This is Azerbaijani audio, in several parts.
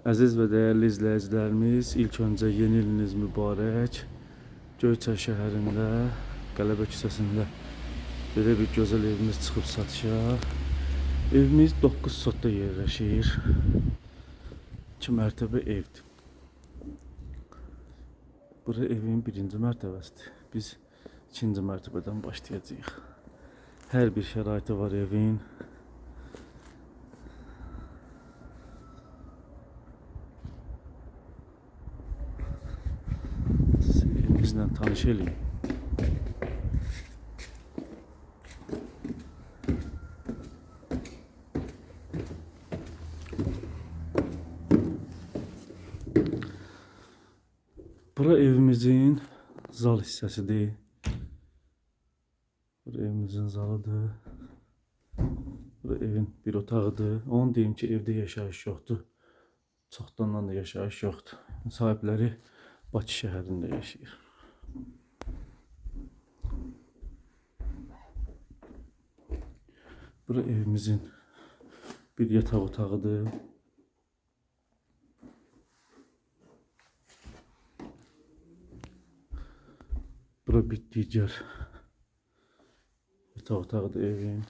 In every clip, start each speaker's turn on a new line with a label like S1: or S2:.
S1: Əziz və dəyərli izləyicilərimiz, ilk öncə yeni iliniz mübarək. Göyçay şəhərində, Qələbə küçəsində belə bir gözəl evimiz çıxıb satışa. Evimiz 9 sotda yerləşir. 2 mərtəbə evdir. Bura evin 1-ci mərtəbəsidir. Biz 2-ci mərtəbədən başlayacağıq. Hər bir şəraiti var evin. Evimizlə tanış edin. Bura evimizin zal hissəsidir. Bura evimizin zalıdır. Bura evin bir otağıdır. Onu deyim ki, evdə yaşayış yoxdur. Çoxdandan da yaşayış yoxdur. Sahibləri Bakı şəhərində yaşayır. Bura evimizin bir yataq otağıdır. Bura bir digər yataq otağıdır evin.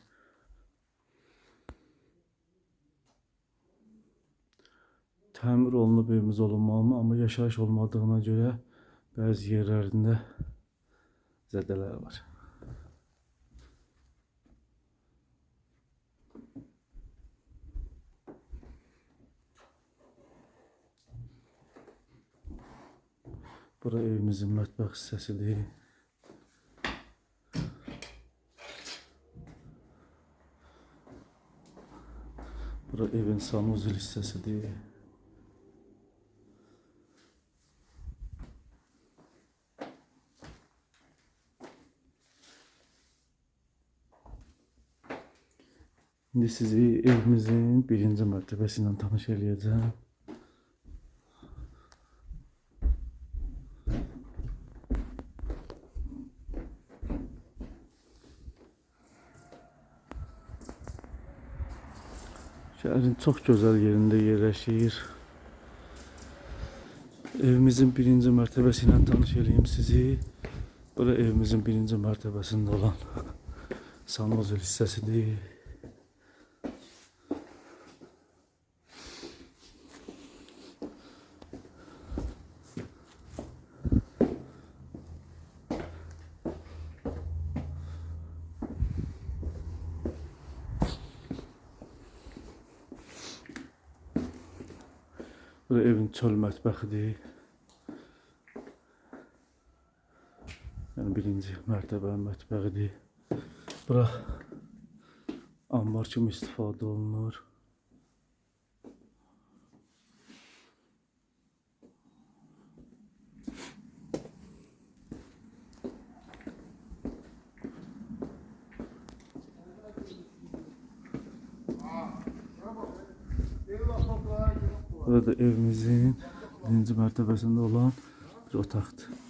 S1: Təmir olunub evimiz olunmalı, amma yaşayış olmadığına görə bəzi yerlərində zədələr var. Bura evimizin mətbəx hissəsidir. Bura evin sanuzel hissəsidir. İndi sizi evimizin 1-ci mərtəbəsi ilə tanış eləyəcəm. Şəhərin çox gözəl yerində yerləşir. Evimizin 1-ci mərtəbəsi ilə tanış eləyim sizi. Bura evimizin 1-ci mərtəbəsində olan sanuzel hissəsidir. Bura evin çöl mətbəxidir. Yəni 1-ci mərtəbənin mətbəxidir. Bura ambar kimi istifadə olunur. Burada evimizin 1-ci mərtəbəsində olan bir otaqdır.